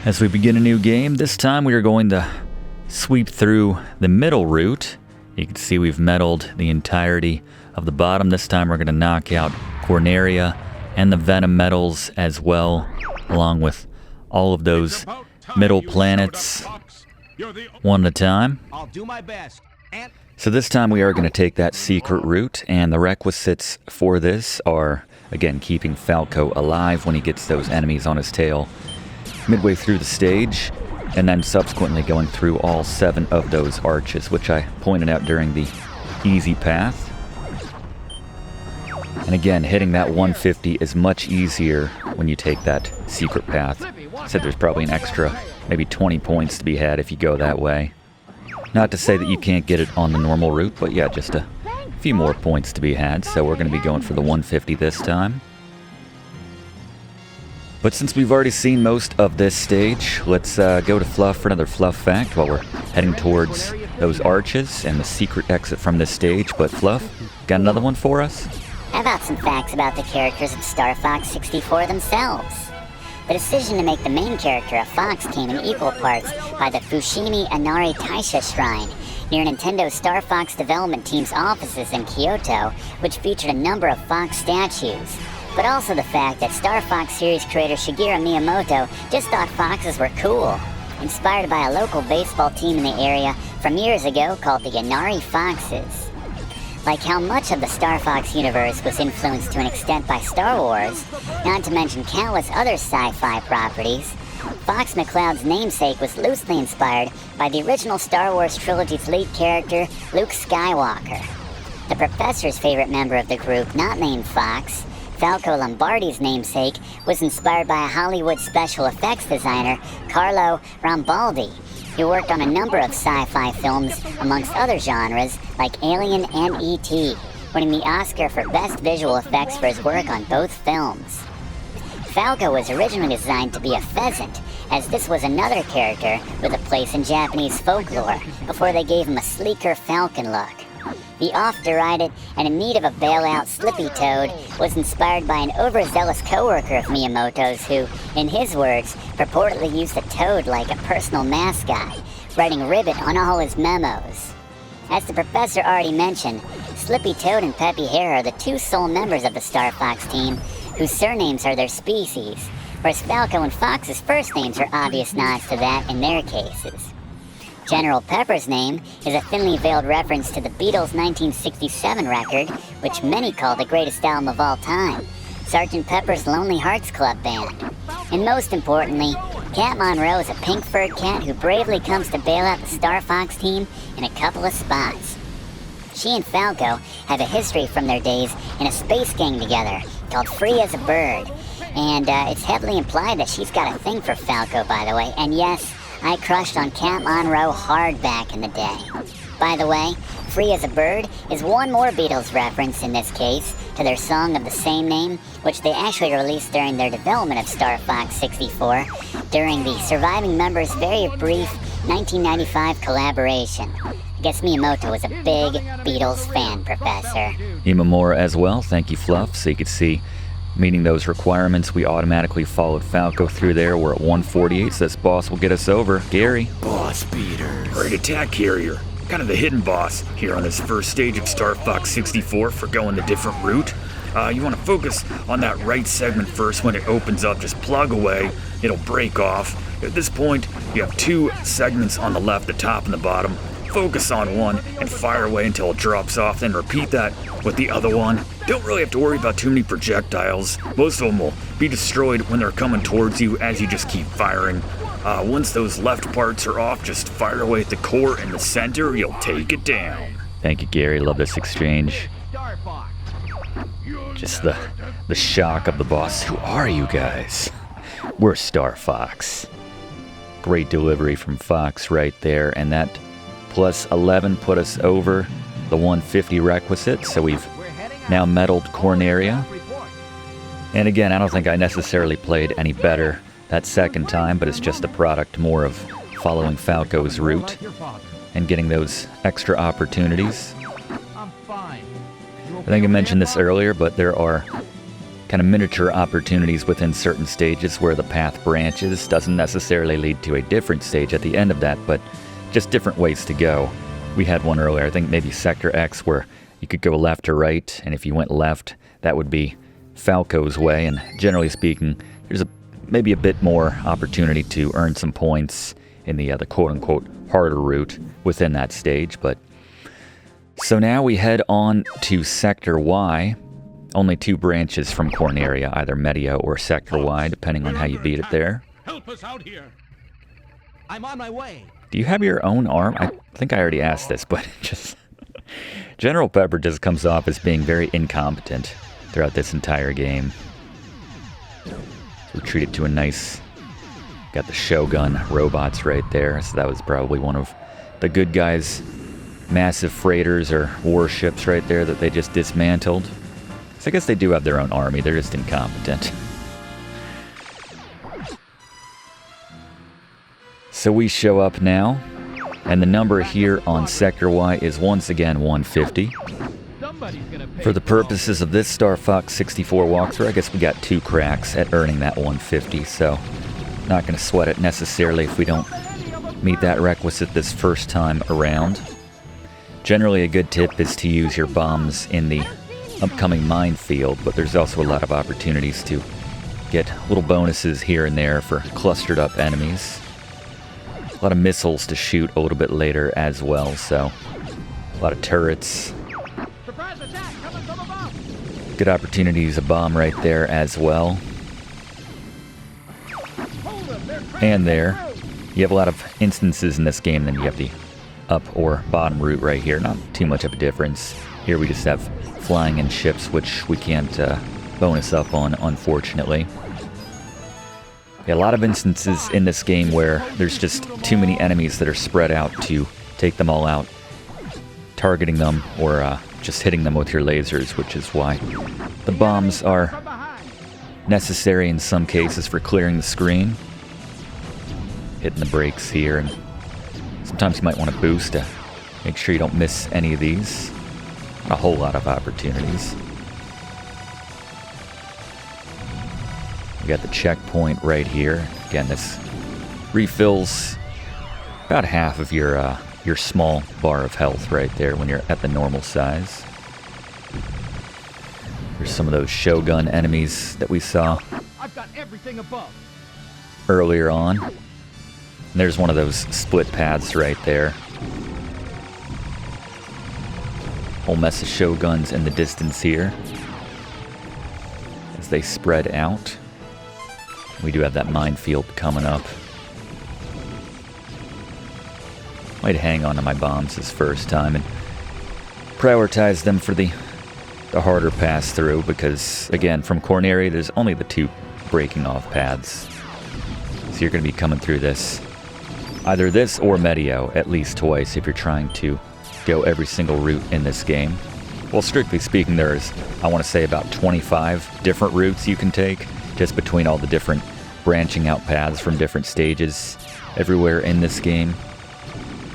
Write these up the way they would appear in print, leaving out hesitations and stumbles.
As we begin a new game, this time we are going to sweep through the middle route. You can see we've meddled the entirety of the bottom. This time we're going to knock out Corneria and the Venom medals as well, along with all of those middle planets one at a time. I'll do my best. So this time we are going to take that secret route, and the requisites for this are, again, keeping Falco alive when he gets those enemies on his tail midway through the stage, and then subsequently going through all 7 of those arches, which I pointed out during the easy path. And again, hitting that 150 is much easier when you take that secret path. I said there's probably an extra maybe 20 points to be had if you go that way. Not to say that you can't get it on the normal route, but yeah, just a few more points to be had. So we're going to be going for the 150 this time. But since we've already seen most of this stage, let's go to Fluff for another Fluff fact while we're heading towards those arches and the secret exit from this stage. But Fluff, got another one for us? How about some facts about the characters of Star Fox 64 themselves? The decision to make the main character a fox came in equal parts by the Fushimi Inari Taisha Shrine near Nintendo Star Fox development team's offices in Kyoto, which featured a number of fox statues. But also the fact that Star Fox series creator Shigeru Miyamoto just thought foxes were cool, inspired by a local baseball team in the area from years ago called the Inari Foxes. Like how much of the Star Fox universe was influenced to an extent by Star Wars, not to mention countless other sci-fi properties, Fox McCloud's namesake was loosely inspired by the original Star Wars trilogy's lead character, Luke Skywalker. The Professor's favorite member of the group, not named Fox, Falco Lombardi's namesake, was inspired by a Hollywood special effects designer, Carlo Rambaldi, who worked on a number of sci-fi films amongst other genres like Alien and E.T., winning the Oscar for Best Visual Effects for his work on both films. Falco was originally designed to be a pheasant, as this was another character with a place in Japanese folklore before they gave him a sleeker falcon look. The oft-derided and in need of a bailout Slippy Toad was inspired by an overzealous co-worker of Miyamoto's who, in his words, purportedly used a toad like a personal mascot, writing ribbit on all his memos. As the professor already mentioned, Slippy Toad and Peppy Hare are the 2 sole members of the Star Fox team, whose surnames are their species, whereas Falco and Fox's first names are obvious nods to that in their cases. General Pepper's name is a thinly veiled reference to the Beatles' 1967 record, which many call the greatest album of all time, Sgt. Pepper's Lonely Hearts Club Band. And most importantly, Cat Monroe is a pink-furred cat who bravely comes to bail out the Star Fox team in a couple of spots. She and Falco have a history from their days in a space gang together called Free as a Bird, and it's heavily implied that she's got a thing for Falco, by the way, and yes, I crushed on Cat Monroe hard back in the day. By the way, Free as a Bird is one more Beatles reference in this case to their song of the same name, which they actually released during their development of Star Fox 64 during the surviving members' very brief 1995 collaboration. I guess Miyamoto was a big Beatles fan, Professor. Imamura as well, thank you Fluff. So you could see, meeting those requirements, we automatically followed Falco through there. We're at 148, so this boss will get us over. Gary? Boss beaters. Great attack carrier. Kind of the hidden boss here on this first stage of Star Fox 64 for going the different route. You want to focus on that right segment first. When it opens up, just plug away. It'll break off. At this point, you have 2 segments on the left, the top and the bottom. Focus on one and fire away until it drops off, then repeat that with the other one. Don't really have to worry about too many projectiles. Most of them will be destroyed when they're coming towards you as you just keep firing. Once those left parts are off, just fire away at the core in the center. You'll take it down. Thank you, Gary. Love this exchange. Just the shock of the boss. Who are you guys? We're Star Fox. Great delivery from Fox right there, and that plus 11 put us over the 150 requisite, so we've now medaled Corneria. And again, I don't think I necessarily played any better that second time, but it's just a product more of following Falco's route and getting those extra opportunities. I think I mentioned this earlier, but there are kind of miniature opportunities within certain stages where the path branches. Doesn't necessarily lead to a different stage at the end of that, but just different ways to go. We had one earlier, I think maybe Sector X, where you could go left or right, and if you went left, that would be Falco's way, and generally speaking, there's maybe a bit more opportunity to earn some points in the quote-unquote harder route within that stage. But so now we head on to Sector Y. Only 2 branches from Corneria, either Media or Sector Y, depending on how you beat it there. Help us out here. I'm on my way. Do you have your own arm? I think I already asked this, but just General Pepper just comes off as being very incompetent throughout this entire game. So we're treated to a nice... Got the Shogun robots right there, so that was probably one of the good guys' massive freighters or warships right there that they just dismantled. So I guess they do have their own army, they're just incompetent. So we show up now, and the number here on Sector Y is once again 150. For the purposes of this Star Fox 64 walkthrough, I guess we got 2 cracks at earning that 150, so not going to sweat it necessarily if we don't meet that requisite this first time around. Generally, a good tip is to use your bombs in the upcoming minefield, but there's also a lot of opportunities to get little bonuses here and there for clustered up enemies. A lot of missiles to shoot a little bit later as well, so a lot of turrets. Good opportunity to use a bomb right there as well. And there. You have a lot of instances in this game, then you have the up or bottom route right here. Not too much of a difference. Here we just have flying in ships, which we can't bonus up on, unfortunately. Yeah, a lot of instances in this game where there's just too many enemies that are spread out to take them all out, targeting them or just hitting them with your lasers, which is why the bombs are necessary in some cases for clearing the screen. Hitting the brakes here, and sometimes you might want to boost to make sure you don't miss any of these. A whole lot of opportunities. We got the checkpoint right here. Again, this refills about half of your small bar of health right there when you're at the normal size. There's some of those Shogun enemies that we saw I've got everything above. earlier on. And there's one of those split paths right there. Whole mess of Shoguns in the distance here as they spread out. We do have that minefield coming up. Might hang on to my bombs this first time and prioritize them for the harder pass through, because again, from Corneria there's only the 2 breaking off paths. So you're going to be coming through this, either this or Medio, at least twice if you're trying to go every single route in this game. Well, strictly speaking, there's, I want to say, about 25 different routes you can take, just between all the different branching out paths from different stages everywhere in this game.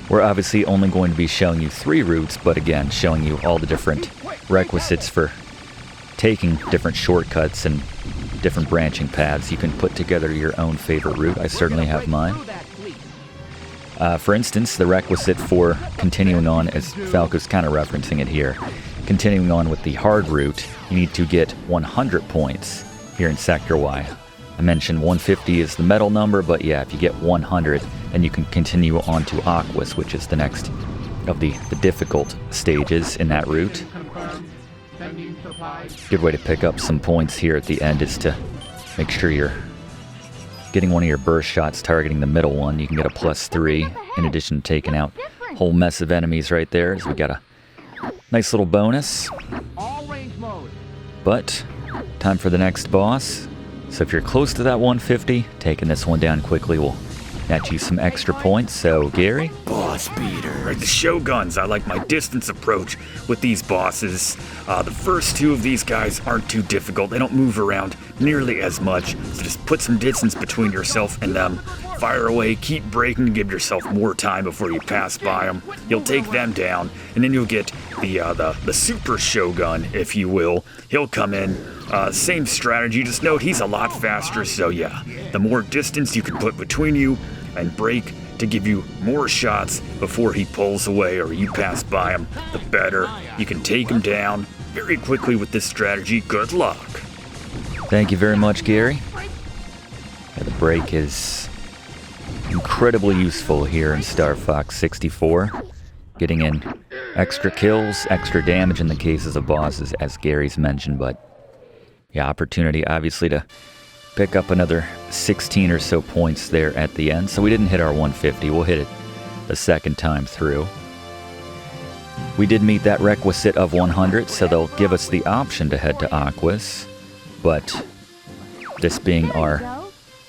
We're obviously only going to be showing you 3 routes, but again, showing you all the different requisites for taking different shortcuts and different branching paths. You can put together your own favorite route. I certainly have mine. For instance, the requisite for continuing on, as Falco's kind of referencing it here, continuing on with the hard route, you need to get 100 points here in Sector Y. I mentioned 150 is the medal number, but yeah, if you get 100, then you can continue on to Aquas, which is the next of the difficult stages in that route. Good way to pick up some points here at the end is to make sure you're getting one of your burst shots targeting the middle one. You can get a +3 in addition to taking out a whole mess of enemies right there. So we got a nice little bonus. But time for the next boss. So if you're close to that 150, taking this one down quickly will net you some extra points. So Gary? Boss beater. Right, the Shoguns. I like my distance approach with these bosses. The first 2 of these guys aren't too difficult. They don't move around nearly as much. So just put some distance between yourself and them. Fire away, keep braking to give yourself more time before you pass by them. You'll take them down, and then you'll get the super Shogun, if you will. He'll come in, same strategy, just note he's a lot faster, so yeah, the more distance you can put between you and break to give you more shots before he pulls away or you pass by him, the better. You can take him down very quickly with this strategy. Good luck. Thank you very much, Gary. Yeah, the break is incredibly useful here in Star Fox 64. Getting in extra kills, extra damage in the cases of bosses, as Gary's mentioned, but yeah, opportunity obviously to pick up another 16 or so points there at the end. So we didn't hit our 150. We'll hit it the second time through. We did meet that requisite of 100, so they'll give us the option to head to Aquas. But this being our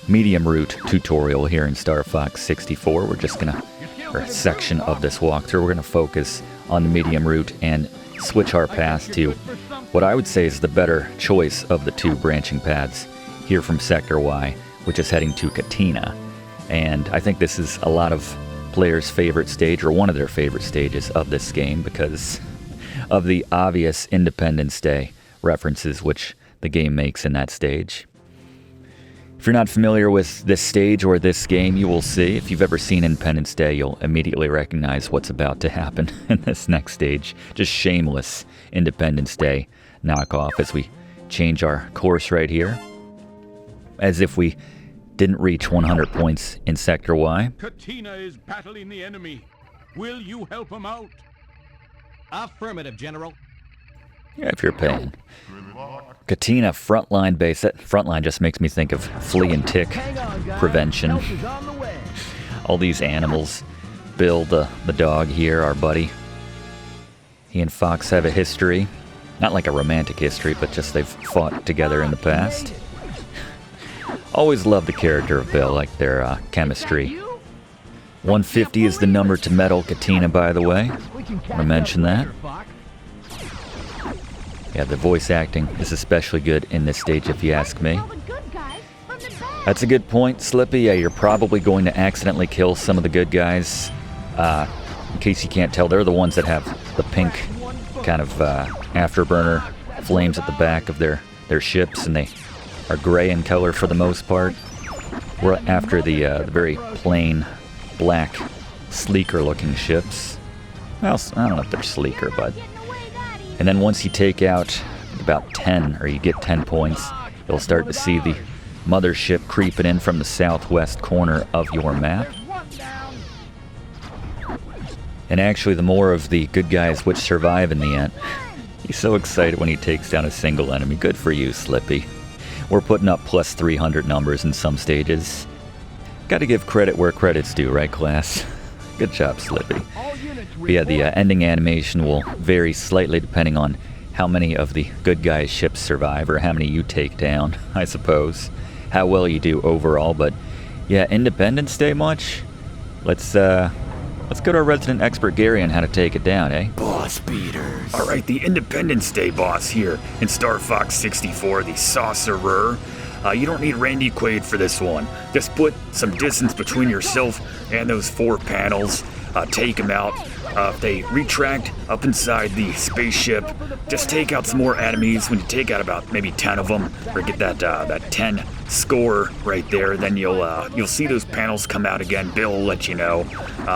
medium route tutorial here in Star Fox 64, we're just gonna, or a section of this walkthrough, we're gonna focus on the medium route and switch our path to what I would say is the better choice of the two branching paths here from Sector Y, which is heading to Katina. And I think this is a lot of players' favorite stage, or one of their favorite stages of this game, because of the obvious Independence Day references which the game makes in that stage. If you're not familiar with this stage or this game, you will see. If you've ever seen Independence Day, you'll immediately recognize what's about to happen in this next stage. Just shameless Independence Day knockoff as we change our course right here. As if we didn't reach 100 points in Sector Y. Katina is battling the enemy. Will you help him out? Affirmative, General. Yeah, if you're paying. Katina frontline base. That frontline just makes me think of flea and tick prevention. All these animals. Bill, the dog here, our buddy. He and Fox have a history. Not like a romantic history, but just they've fought together in the past. Always love the character of Bill, like their chemistry. 150 is the number to medal Katina, by the way. Want to mention that. Yeah, the voice acting is especially good in this stage, if you ask me. That's a good point, Slippy. Yeah, you're probably going to accidentally kill some of the good guys. In case you can't tell, they're the ones that have the pink kind of afterburner flames at the back of their ships, and they are gray in color for the most part. We're after the very plain, black, sleeker-looking ships. Well, I don't know if they're sleeker, but... And then once you take out about 10, or you get 10 points, you'll start to see the mothership creeping in from the southwest corner of your map. And actually, the more of the good guys which survive in the end. He's so excited when he takes down a single enemy. Good for you, Slippy. We're putting up plus 300 numbers in some stages. Gotta give credit where credit's due, right, class? Good job, Slippy. But yeah, the ending animation will vary slightly depending on how many of the good guys' ships survive, or how many you take down, I suppose. How well you do overall, but yeah, Independence Day much? Let's go to our resident expert Gary on how to take it down, eh? Boss beaters. All right, the Independence Day boss here in Star Fox 64, the Saucerer. You don't need Randy Quaid for this one. Just put some distance between yourself and those 4 panels. Take them out. If they retract up inside the spaceship, just take out some more enemies. When you take out about maybe 10 of them, or get that 10 score right there, then you'll see those panels come out again. Bill will let you know.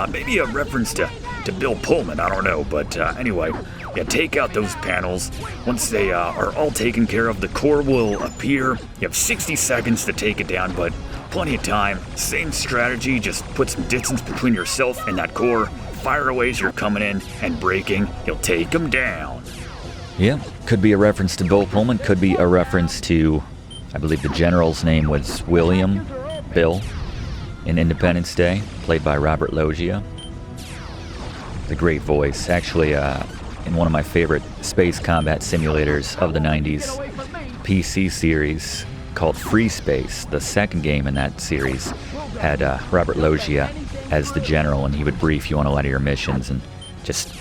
Maybe a reference to Bill Pullman, I don't know. But anyway, yeah, take out those panels. Once they are all taken care of, the core will appear. You have 60 seconds to take it down, but plenty of time. Same strategy, just put some distance between yourself and that core. Fire away as you're coming in and breaking. You'll take them down. Yeah, could be a reference to Bill Pullman, could be a reference to, I believe the general's name was William Bill in Independence Day, played by Robert Loggia. The great voice. Actually, in one of my favorite space combat simulators of the 90s PC series called Free Space, the second game in that series had Robert Loggia as the general, and he would brief you on a lot of your missions, and just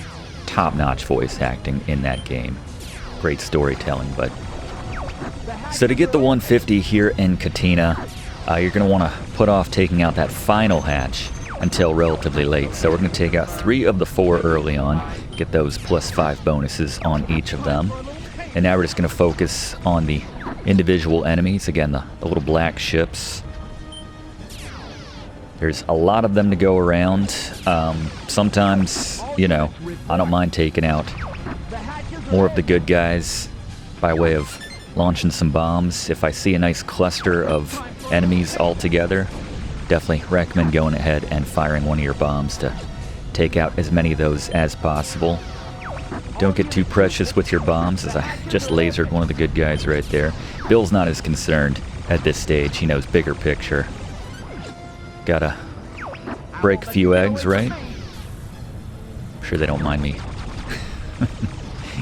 top-notch voice acting in that game. Great storytelling. But so to get the 150 here in Katina, you're going to want to put off taking out that final hatch until relatively late. So we're going to take out 3 of the 4 early on, Get those +5 bonuses on each of them. And now we're just going to focus on the individual enemies. Again, the little black ships. There's a lot of them to go around. Sometimes, you know, I don't mind taking out more of the good guys by way of launching some bombs. If I see a nice cluster of enemies all together, definitely recommend going ahead and firing one of your bombs to take out as many of those as possible. Don't get too precious with your bombs, as I just lasered one of the good guys right there. Bill's not as concerned at this stage. He knows bigger picture. Gotta break a few eggs, right? I'm sure they don't mind me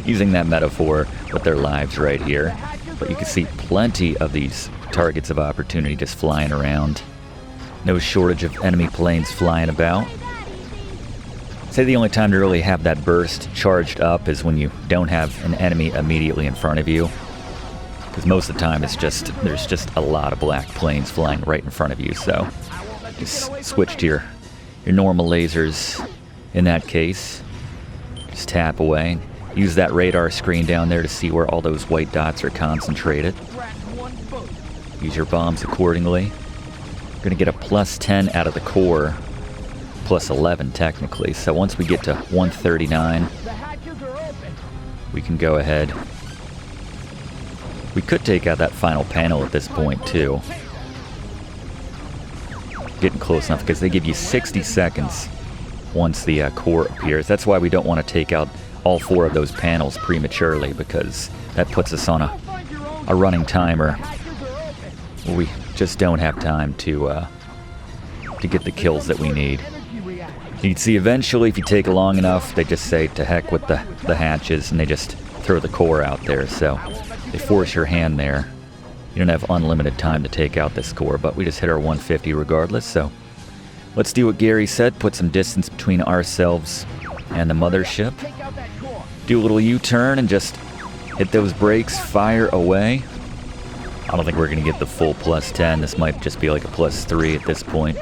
using that metaphor with their lives right here. But you can see plenty of these targets of opportunity just flying around. No shortage of enemy planes flying about. I'd say the only time to really have that burst charged up is when you don't have an enemy immediately in front of you. Because most of the time there's just a lot of black planes flying right in front of you, so just switch to your normal lasers in that case. Just tap away. Use that radar screen down there to see where all those white dots are concentrated. Use your bombs accordingly. You're going to get a +10 out of the core. +11 technically. So once we get to 139, we can go ahead. We could take out that final panel at this point too. Getting close enough because they give you 60 seconds once the core appears. That's why we don't want to take out all 4 of those panels prematurely, because that puts us on a running timer where we just don't have time to get the kills that we need. You can see eventually, if you take long enough, they just say to heck with the hatches, and they just throw the core out there. So they force your hand there. You don't have unlimited time to take out this core, but we just hit our 150 regardless. So let's do what Gary said, put some distance between ourselves and the mothership. Do a little U-turn and just hit those brakes, fire away. I don't think we're going to get the full +10. This might just be like a +3 at this point.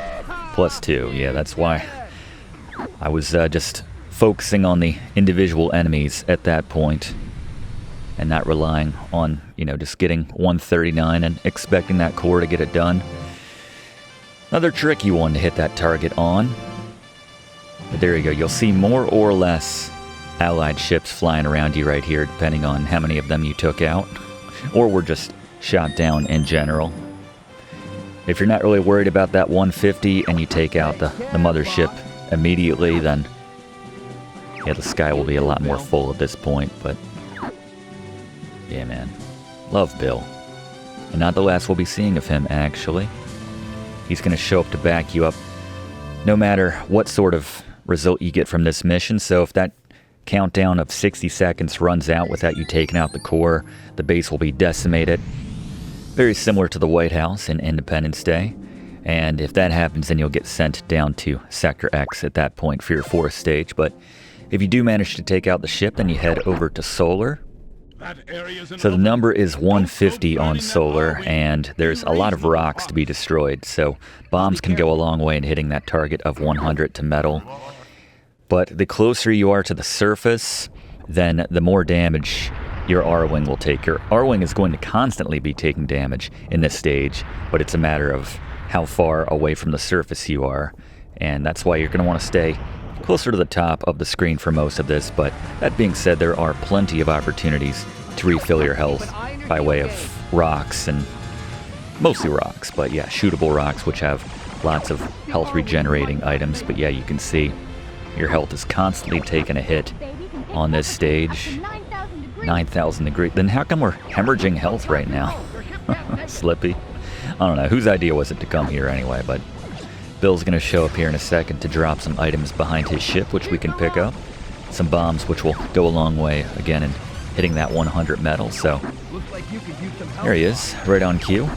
+2, yeah, that's why I was just focusing on the individual enemies at that point and not relying on, you know, just getting 139 and expecting that core to get it done. Another tricky one to hit that target on. But there you go. You'll see more or less allied ships flying around you right here, depending on how many of them you took out or were just shot down in general. If you're not really worried about that 150 and you take out the mothership immediately, then yeah, the sky will be a lot more full at this point. But yeah, man, love Bill. And not the last we'll be seeing of him, actually. He's going to show up to back you up no matter what sort of result you get from this mission. So if that countdown of 60 seconds runs out without you taking out the core, the base will be decimated. Very similar to the White House in Independence Day. And if that happens, then you'll get sent down to Sector X at that point for your 4th stage. But if you do manage to take out the ship, then you head over to Solar. So the number is 150 on Solar, and there's a lot of rocks to be destroyed. So bombs can go a long way in hitting that target of 100 to metal. But the closer you are to the surface, then the more damage your R-Wing will take. Your R-Wing is going to constantly be taking damage in this stage, but it's a matter of how far away from the surface you are. And that's why you're going to want to stay closer to the top of the screen for most of this. But that being said, there are plenty of opportunities to refill your health by way of rocks, and mostly rocks, but yeah, shootable rocks, which have lots of health regenerating items. But yeah, you can see your health is constantly taking a hit on this stage. 9,000 degrees. Then how come we're hemorrhaging health right now? Slippy. I don't know. Whose idea was it to come here anyway? But Bill's going to show up here in a second to drop some items behind his ship, which we can pick up. Some bombs, which will go a long way, again, in hitting that 100 metal. So there he is, right on cue.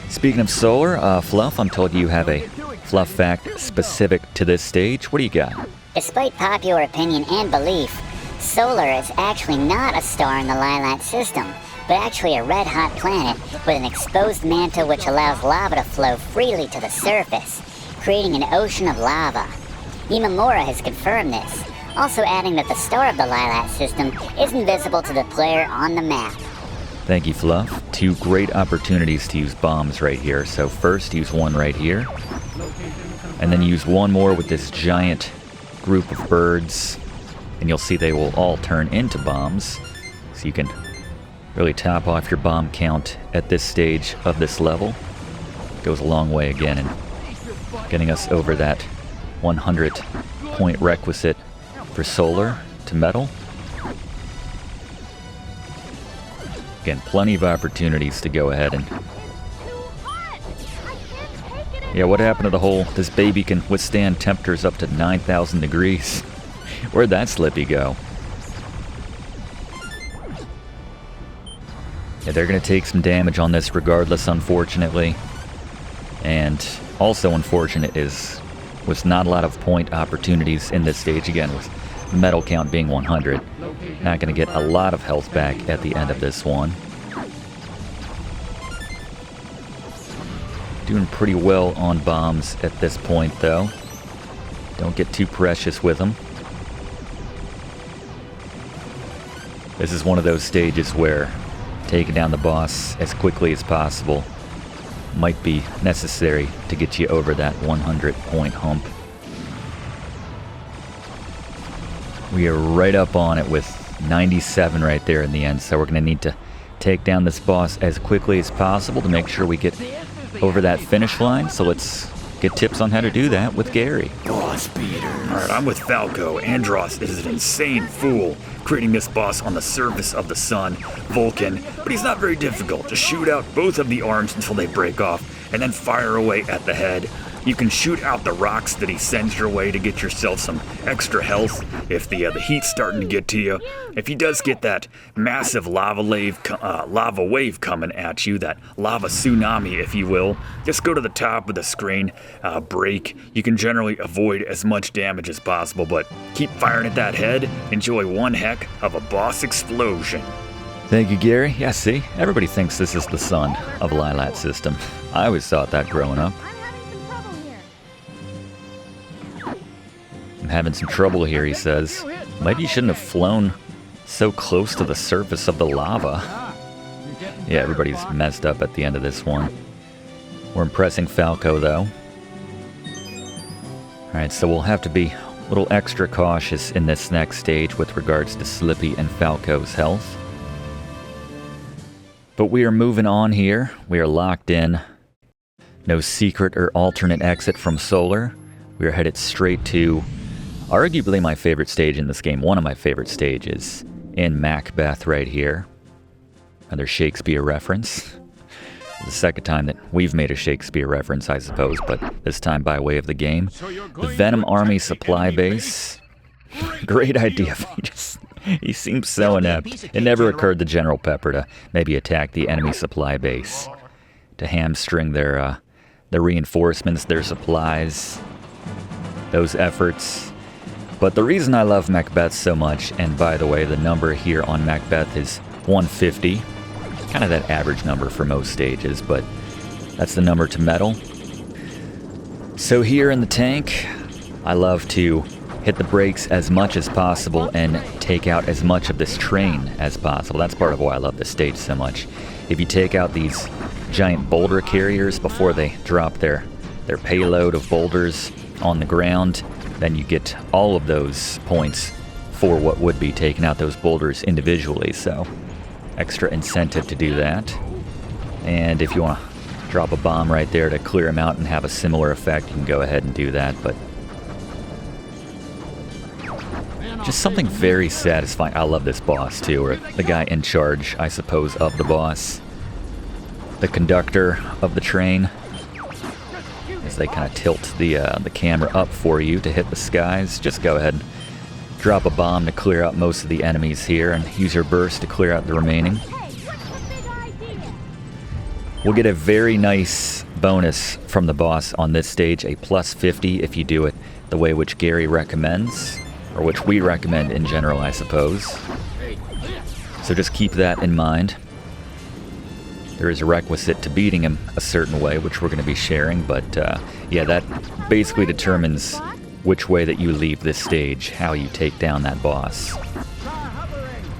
Speaking of Solar, Fluff, I'm told you have a Fluff fact specific to this stage. What do you got? Despite popular opinion and belief, Solar is actually not a star in the Lilat system, but actually a red-hot planet with an exposed mantle which allows lava to flow freely to the surface, creating an ocean of lava. Imamura has confirmed this, Also adding that the star of the Lilat system is invisible to the player on the map. Thank you, Fluff. 2 great opportunities to use bombs right here. So first, use one right here. And then use one more with this giant group of birds. And you'll see they will all turn into bombs. So you can really top off your bomb count at this stage of this level. Goes a long way again in getting us over that 100 point requisite for solar to metal. Again, plenty of opportunities to go ahead and... Yeah, what happened to the whole, this baby can withstand temperatures up to 9,000 degrees? Where'd that slippy go? Yeah, they're going to take some damage on this regardless, unfortunately. And also unfortunate was not a lot of point opportunities in this stage, again, with the metal count being 100. Not going to get a lot of health back at the end of this one. Doing pretty well on bombs at this point, though. Don't get too precious with them. This is one of those stages where taking down the boss as quickly as possible might be necessary to get you over that 100 point hump. We are right up on it with 97 right there in the end, so we're going to need to take down this boss as quickly as possible to make sure we get over that finish line. So let's get tips on how to do that with Gary. Boss beater. Alright, I'm with Falco. Andross is an insane fool, creating this boss on the surface of the sun, Vulcan, but he's not very difficult. Just shoot out both of the arms until they break off, and then fire away at the head. You can shoot out the rocks that he sends your way to get yourself some extra health if the heat's starting to get to you. If he does get that massive lava wave coming at you, that lava tsunami, if you will, just go to the top of the screen, break. You can generally avoid as much damage as possible, but keep firing at that head. Enjoy one heck of a boss explosion. Thank you, Gary. Yeah, see, everybody thinks this is the sun of Lilat system. I always thought that growing up. I'm having some trouble here, he says. Maybe you shouldn't have flown so close to the surface of the lava. Yeah, everybody's messed up at the end of this one. We're impressing Falco, though. Alright, so we'll have to be a little extra cautious in this next stage with regards to Slippy and Falco's health. But we are moving on here. We are locked in. No secret or alternate exit from Solar. We are headed straight to arguably my favorite stage in this game. One of my favorite stages in Macbeth right here. Another Shakespeare reference. The second time that we've made a Shakespeare reference, I suppose, but this time by way of the game. The Venom Army supply base. Great idea. He seems so inept. It never occurred to General Pepper to maybe attack the enemy supply base, to hamstring their reinforcements, their supplies, those efforts. But the reason I love MechBeth so much, and by the way, the number here on MechBeth is 150. Kind of that average number for most stages, but that's the number to metal. So here in the tank, I love to hit the brakes as much as possible and take out as much of this train as possible. That's part of why I love this stage so much. If you take out these giant boulder carriers before they drop their payload of boulders on the ground, then you get all of those points for what would be taking out those boulders individually. So extra incentive to do that. And if you want to drop a bomb right there to clear them out and have a similar effect, you can go ahead and do that. But just something very satisfying. I love this boss too, or the guy in charge, I suppose, of the boss. The conductor of the train. As they kind of tilt the camera up for you to hit the skies. Just go ahead and drop a bomb to clear out most of the enemies here and use your burst to clear out the remaining. We'll get a very nice bonus from the boss on this stage, a plus 50 if you do it the way which Gary recommends, or which we recommend in general, I suppose. So just keep that in mind. There is a requisite to beating him a certain way, which we're going to be sharing, but yeah, that basically determines which way that you leave this stage, how you take down that boss.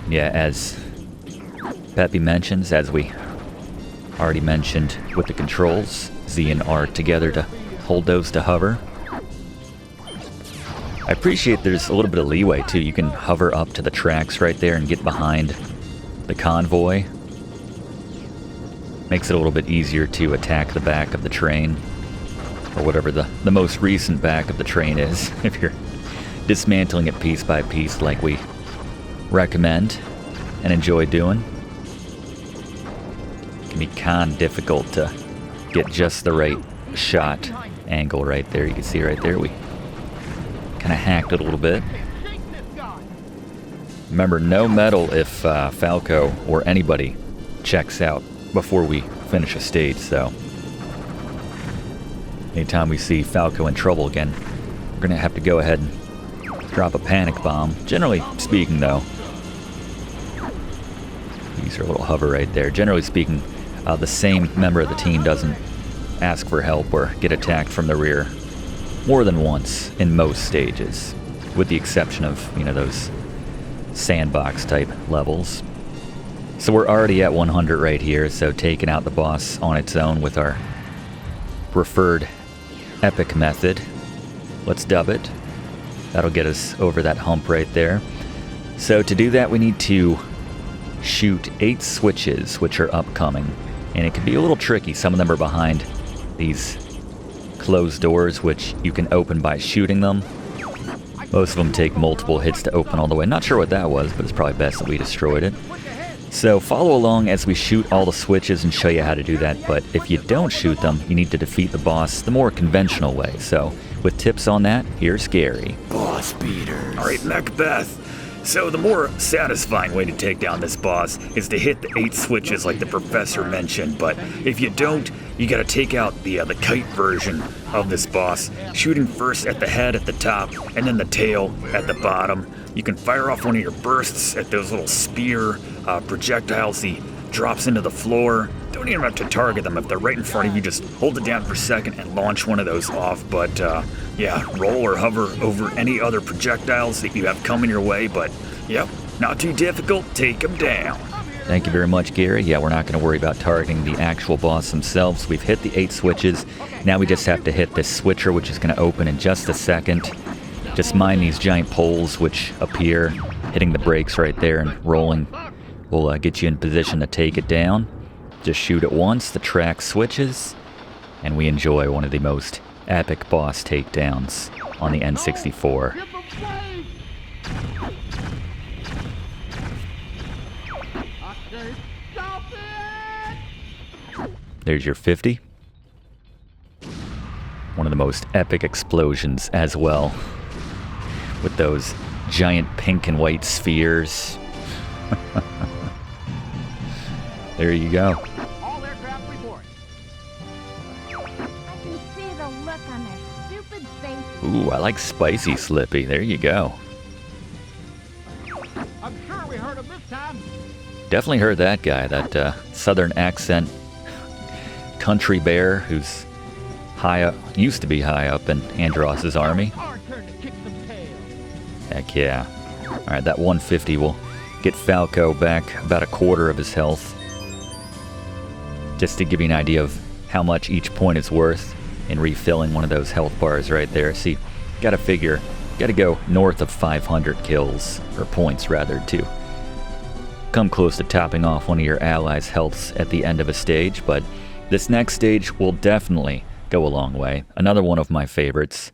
Yeah, as Peppy mentions, as we already mentioned with the controls, Z and R together to hold those to hover. I appreciate there's a little bit of leeway too. You can hover up to the tracks right there and get behind the convoy. Makes it a little bit easier to attack the back of the train, or whatever the most recent back of the train is, if you're dismantling it piece by piece like we recommend and enjoy doing. It can be kind of difficult to get just the right shot angle right there. You can see right there we kind of hacked it a little bit. Remember, no medal if Falco or anybody checks out before we finish a stage, so anytime we see Falco in trouble again, we're gonna have to go ahead and drop a panic bomb. Generally speaking, though, use our little hover right there. Generally speaking, the same member of the team doesn't ask for help or get attacked from the rear more than once in most stages, with the exception of, you know, those sandbox type levels. So we're already at 100 right here, so taking out the boss on its own with our preferred epic method. Let's dub it. That'll get us over that hump right there. So to do that, we need to shoot 8 switches, which are upcoming. And it can be a little tricky. Some of them are behind these closed doors, which you can open by shooting them. Most of them take multiple hits to open all the way. Not sure what that was, but it's probably best that we destroyed it. So follow along as we shoot all the switches and show you how to do that. But if you don't shoot them, you need to defeat the boss the more conventional way. So with tips on that, here's Gary. Boss beaters. All right, Macbeth. So the more satisfying way to take down this boss is to hit the 8 switches like the professor mentioned, but if you don't, you gotta take out the kite version of this boss, shooting first at the head at the top and then the tail at the bottom. You can fire off one of your bursts at those little spear projectiles he drops into the floor. Don't even have to target them. If they're right in front of you, just hold it down for a second and launch one of those off. But yeah, roll or hover over any other projectiles that you have coming your way. But yep, not too difficult. Take them down. Thank you very much, Gary. Yeah, we're not going to worry about targeting the actual boss themselves. We've hit the 8 switches. Now we just have to hit this switcher, which is going to open in just a second. Just mind these giant poles which appear. Hitting the brakes right there and rolling will get you in position to take it down. Just shoot it once, the track switches, and we enjoy one of the most epic boss takedowns on the N64. There's your 50. One of the most epic explosions as well, with those giant pink and white spheres. There you go. All aircraft report. I can see the look on their stupid faces. Ooh, I like spicy Slippy. There you go. I'm sure we heard him this time. Definitely heard that guy, that southern accent country bear who's high up, used to be high up in Andross's army. Our turn to kick some tail. Heck yeah. Alright, that 150 will get Falco back about a quarter of his health. Just to give you an idea of how much each point is worth in refilling one of those health bars right there. See, gotta go north of 500 kills, or points rather, to come close to topping off one of your allies' healths at the end of a stage, but this next stage will definitely go a long way. Another one of my favorites,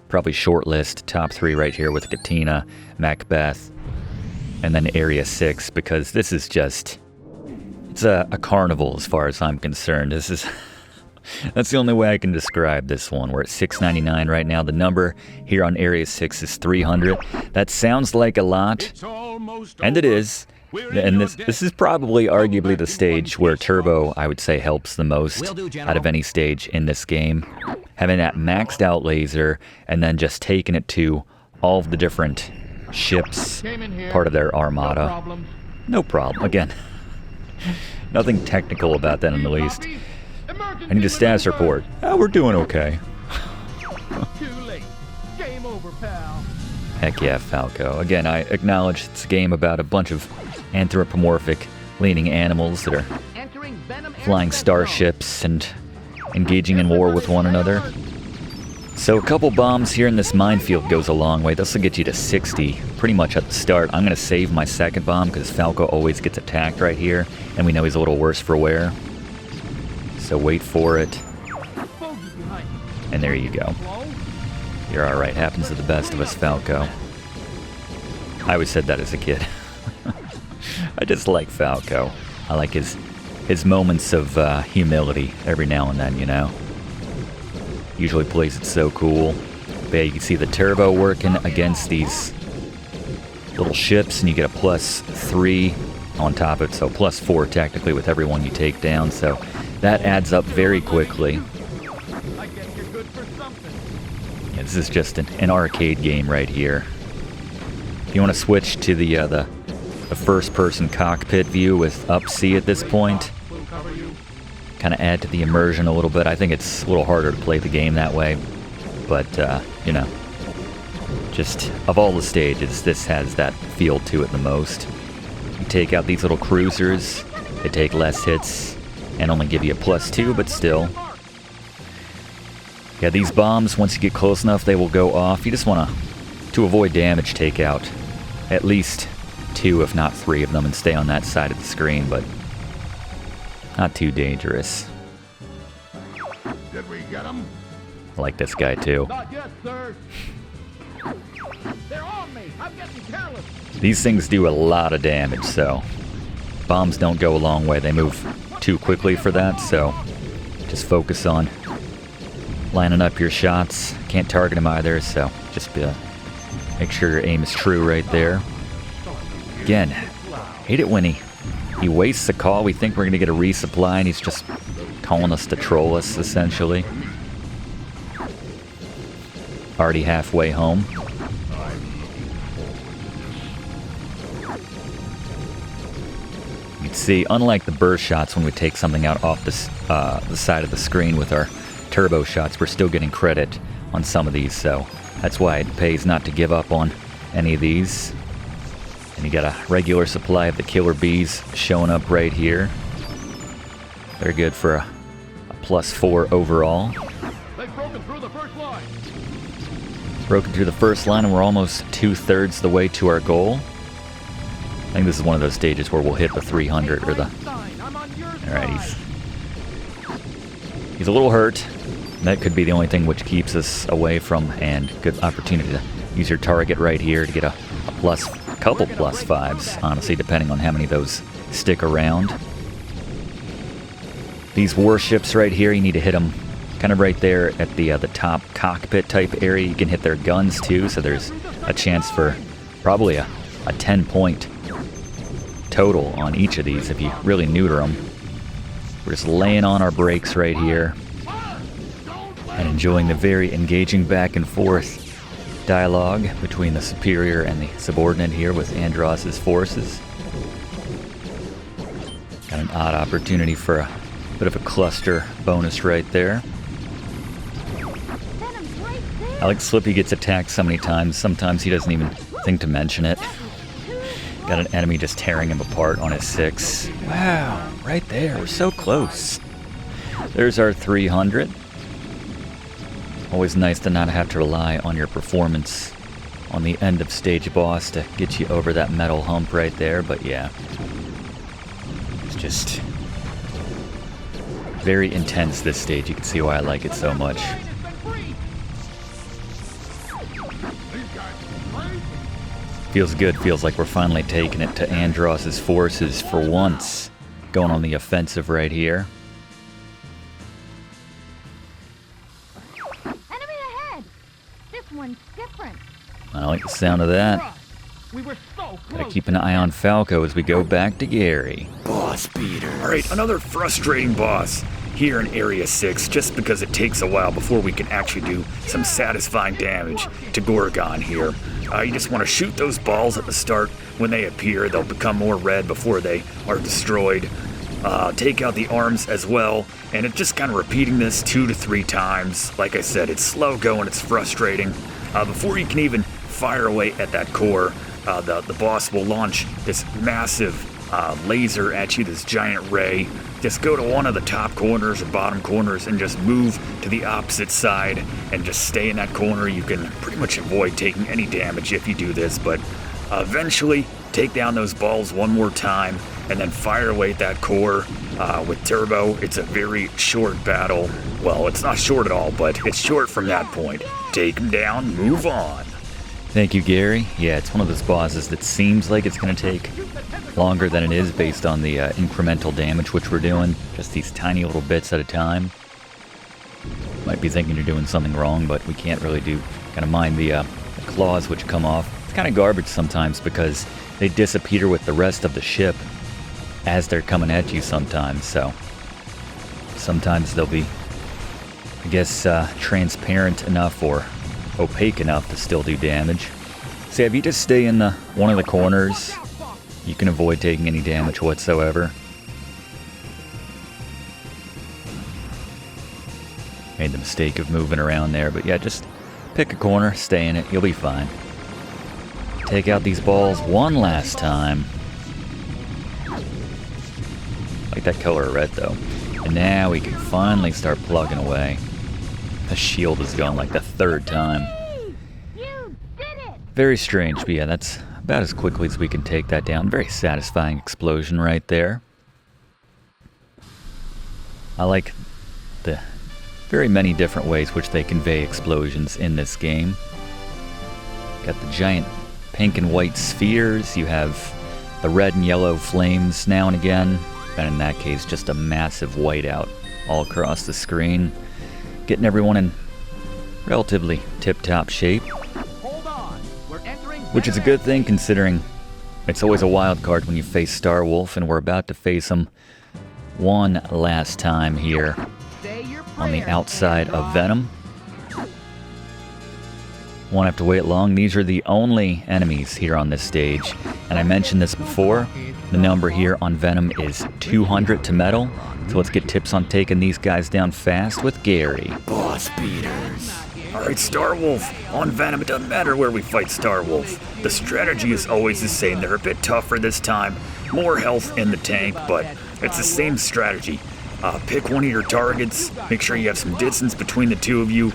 probably shortlist, top 3 right here with Katina, Macbeth, and then Area 6, because this is just, it's a carnival as far as I'm concerned. This is, that's the only way I can describe this one. We're at 699 right now. The number here on Area 6 is 300. That sounds like a lot, and it is. And this is probably arguably the stage where Turbo, I would say, helps the most out of any stage in this game. Having that maxed out laser and then just taking it to all of the different ships, part of their armada. No problem. Again, nothing technical about that in the least. I need a status report. Oh, we're doing okay. Too late. Game over, pal. Heck yeah, Falco. Again, I acknowledge it's a game about a bunch of anthropomorphic leaning animals that are Entering Venom flying airspace zone. starships and engaging in war with one another. So a couple bombs here in this minefield goes a long way. This will get you to 60 pretty much at the start. I'm going to save my second bomb because Falco always gets attacked right here, and we know he's a little worse for wear. So wait for it, Bogey behind you. and there you go. Blow. You're alright, happens to the best of us, Falco. I always said that as a kid. I just like Falco. I like his moments of humility every now and then, you know. Usually plays it so cool. But yeah, you can see the turbo working against these little ships, and you get a +3 on top of it, so +4 technically with every one you take down, so that adds up very quickly. I guess you're good for something. Yeah, this is just an arcade game right here. If you want to switch to the first-person cockpit view with up C at this point, We'll cover you. kind of add to the immersion a little bit. I think it's a little harder to play the game that way, but you know, just of all the stages, this has that feel to it the most. You take out these little cruisers, they take less hits and only give you a +2, but still. Yeah, these bombs, once you get close enough, they will go off. You just want to avoid damage, take out at least 2, if not 3 of them, and stay on that side of the screen, but not too dangerous. Did we get him? I like this guy too. Not yet, sir. They're on me. I'm getting careless. These things do a lot of damage, so bombs don't go a long way. They move too quickly for that, so just focus on lining up your shots. Can't target them either, so just make sure your aim is true right there. Again, hate it when he wastes a call. We think we're going to get a resupply, and he's just calling us to troll us, essentially. Already halfway home. You can see, unlike the burst shots, when we take something out off the side of the screen with our turbo shots, we're still getting credit on some of these, so that's why it pays not to give up on any of these. And you got a regular supply of the killer bees showing up right here. They're good for a +4 overall. They've broken through the first line. Broken through the first line, and we're almost 2/3 the way to our goal. I think this is one of those stages where we'll hit the 300 or the... I'm on your Alright, side. he's a little hurt. That could be the only thing which keeps us away from, and good opportunity to use your target right here to get a couple +5s, honestly, depending on how many of those stick around. These warships right here, you need to hit them kind of right there at the top cockpit type area. You can hit their guns too, so there's a chance for probably a 10-point total on each of these if you really neuter them. We're just laying on our brakes right here and enjoying the very engaging back and forth dialogue between the superior and the subordinate here with Andross's forces. Got an odd opportunity for a bit of a cluster bonus right there. Venom's right there. Alex Slippy gets attacked so many times, sometimes he doesn't even think to mention it. Got an enemy just tearing him apart on his 6. Wow, right there, we're so close. There's our 300. Always nice to not have to rely on your performance on the end of stage boss to get you over that metal hump right there, but yeah. It's just very intense, this stage. You can see why I like it so much. Feels good, feels like we're finally taking it to Andross's forces for once. Going on the offensive right here. Enemy ahead. This one's different. I like the sound of that. We were so Gotta close. keep an eye on Falco as we go back to Gary. Boss beater. Alright, another frustrating boss here in Area 6, just because it takes a while before we can actually do some satisfying damage to Gorgon here. You just want to shoot those balls at the start. When they appear, they'll become more red before they are destroyed. Take out the arms as well, and it's just kind of repeating this 2 to 3 times. Like I said, it's slow going, it's frustrating. Before you can even fire away at that core, the boss will launch this massive laser at you, this giant ray. Just go to one of the top corners or bottom corners and just move to the opposite side and just stay in that corner. You can pretty much avoid taking any damage if you do this, but eventually take down those balls one more time and then fire away at that core with turbo. It's a very short battle. Well, it's not short at all, but it's short from that point. Take them down, move on. Thank you, Gary. Yeah, it's one of those bosses that seems like it's going to take longer than it is based on the incremental damage which we're doing. Just these tiny little bits at a time. Might be thinking you're doing something wrong, but we can't really do kind of mind the claws which come off. It's kind of garbage sometimes because they disappear with the rest of the ship as they're coming at you sometimes. So sometimes they'll be, I guess, transparent enough or opaque enough to still do damage. So if you just stay in one of the corners, you can avoid taking any damage whatsoever. Made the mistake of moving around there, but yeah, just pick a corner, stay in it, you'll be fine. Take out these balls one last time. Like that color of red though. And now we can finally start plugging away. The shield is gone like the third time. Very strange, but yeah, that's about as quickly as we can take that down. Very satisfying explosion right there. I like the very many different ways which they convey explosions in this game. Got the giant pink and white spheres. You have the red and yellow flames now and again. And in that case, just a massive whiteout all across the screen. Getting everyone in relatively tip-top shape. Which is a good thing considering it's always a wild card when you face Starwolf, and we're about to face him one last time here on the outside of Venom. Won't have to wait long. These are the only enemies here on this stage. And I mentioned this before. The number here on Venom is 200 to metal. So let's get tips on taking these guys down fast with Gary. Boss beaters. Alright, Starwolf. On Venom, it doesn't matter where we fight Starwolf. The strategy is always the same. They're a bit tougher this time. More health in the tank, but it's the same strategy. Pick one of your targets, make sure you have some distance between the two of you,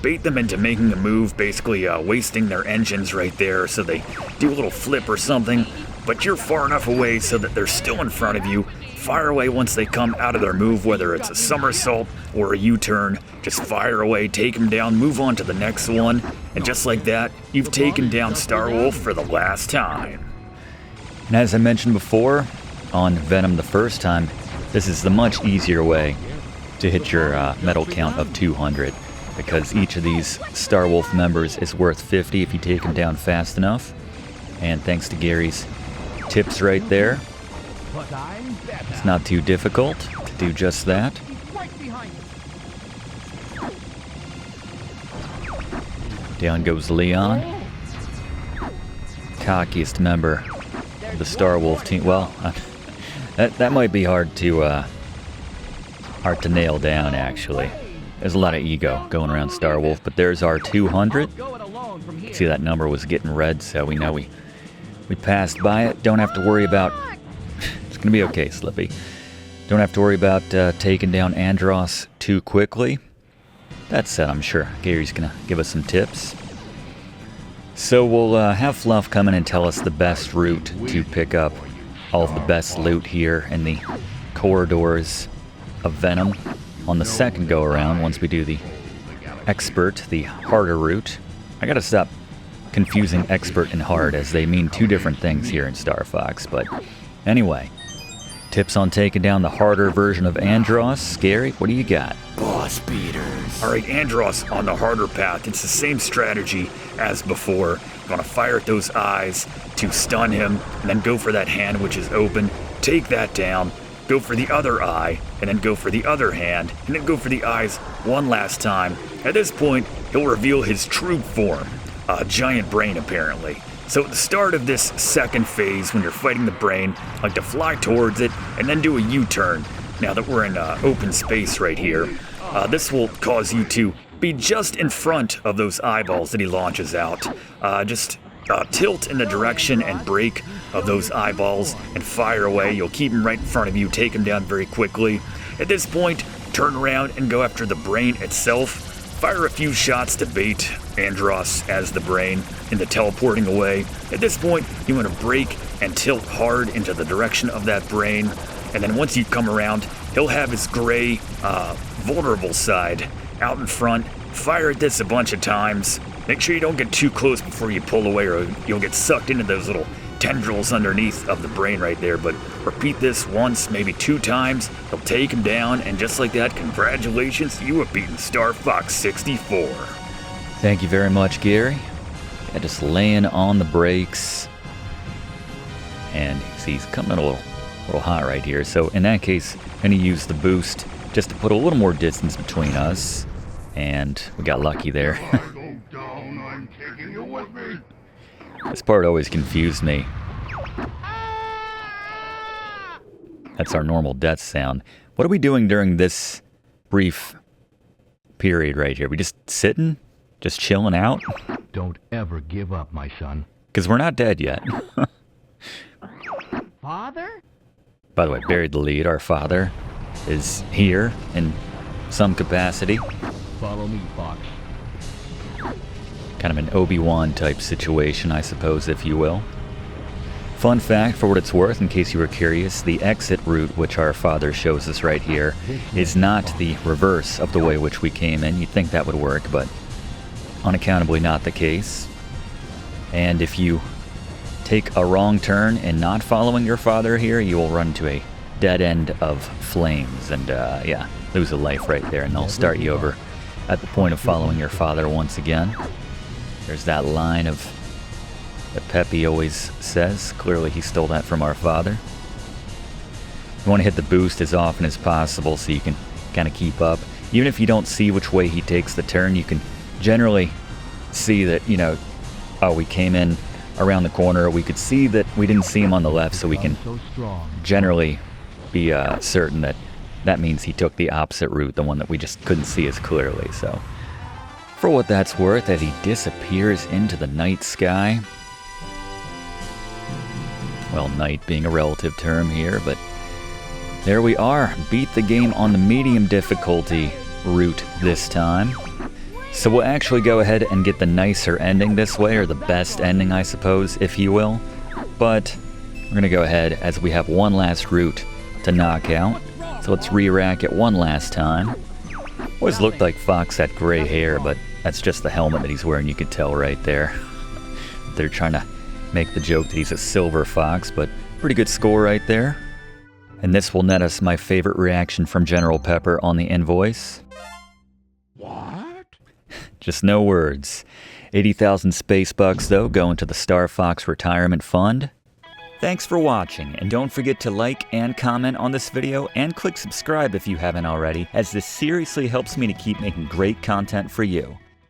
bait them into making a move, basically wasting their engines right there so they do a little flip or something, but you're far enough away so that they're still in front of you. Fire away once they come out of their move, whether it's a somersault or a U-turn. Just fire away, take them down, move on to the next one, and just like that, you've taken down Starwolf for the last time. And as I mentioned before, on Venom the first time, this is the much easier way to hit your metal count of 200, because each of these Starwolf members is worth 50 if you take them down fast enough. And thanks to Gary's tips right there, it's not too difficult to do just that. Down goes Leon, cockiest member of the Starwolf team. Well, that might be hard to nail down, actually. There's a lot of ego going around Starwolf, but there's our 200. See, that number was getting red, so we know we passed by it. Don't have to worry about... It's gonna be okay, Slippy. Don't have to worry about taking down Andross too quickly. That said, I'm sure Gary's gonna give us some tips. So we'll have Fluff come in and tell us the best route to pick up all of the best loot here in the corridors of Venom on the second go-around once we do the expert, the harder route. I gotta stop confusing expert and hard, as they mean two different things here in Star Fox, but anyway. Tips on taking down the harder version of Andross. Gary, what do you got? Boss beaters. Alright, Andross on the harder path. It's the same strategy as before. You're gonna fire at those eyes to stun him, and then go for that hand which is open. Take that down. Go for the other eye, and then go for the other hand, and then go for the eyes one last time. At this point, he'll reveal his true form. A giant brain, apparently. So at the start of this second phase, when you're fighting the brain, I like to fly towards it and then do a U-turn. Now that we're in open space right here, this will cause you to be just in front of those eyeballs that he launches out. Just tilt in the direction and brake of those eyeballs and fire away. You'll keep him right in front of you, take him down very quickly. At this point, turn around and go after the brain itself. Fire a few shots to bait Andross as the brain into teleporting away. At this point, you want to brake and tilt hard into the direction of that brain. And then once you come around, he'll have his gray, vulnerable side out in front. Fire at this a bunch of times. Make sure you don't get too close before you pull away, or you'll get sucked into those little tendrils underneath of the brain right there. But repeat this once, maybe 2 times. He'll take him down, and just like that, congratulations, you have beaten Star Fox 64. Thank you very much, Gary. Yeah, just laying on the brakes. And he's coming a little hot right here. So in that case, I'm going to use the boost just to put a little more distance between us. And we got lucky there. This part always confused me. That's our normal death sound. What are we doing during this brief period right here? We just sitting? Just chilling out? Don't ever give up, my son. Because we're not dead yet. Father? By the way, buried the lead. Our father is here in some capacity. Follow me, Fox. Kind of an Obi-Wan type situation, I suppose, if you will. Fun fact, for what it's worth, in case you were curious, the exit route which our father shows us right here is not the reverse of the way which we came in. You'd think that would work, but unaccountably not the case. And if you take a wrong turn and not following your father here, you will run into a dead end of flames and, yeah, lose a life right there, and they'll start you over at the point of following your father once again. There's that line of that Peppy always says. Clearly he stole that from our father. You want to hit the boost as often as possible so you can kind of keep up. Even if you don't see which way he takes the turn, you can generally see that, you know, oh, we came in around the corner. We could see that we didn't see him on the left, so we can generally be certain that that means he took the opposite route, the one that we just couldn't see as clearly. So for what that's worth, as he disappears into the night sky. Well, night being a relative term here, but there we are. Beat the game on the medium difficulty route this time. So we'll actually go ahead and get the nicer ending this way, or the best ending, I suppose, if you will. But we're going to go ahead as we have one last route to knock out. So let's re-rack it one last time. Always looked like Fox had gray hair, but that's just the helmet that he's wearing, you could tell right there. They're trying to make the joke that he's a silver fox, but pretty good score right there. And this will net us my favorite reaction from General Pepper on the invoice. What? Just no words. 80,000 space bucks, though, going to the Star Fox Retirement Fund. Thanks for watching, and don't forget to like and comment on this video, and click subscribe if you haven't already, as this seriously helps me to keep making great content for you.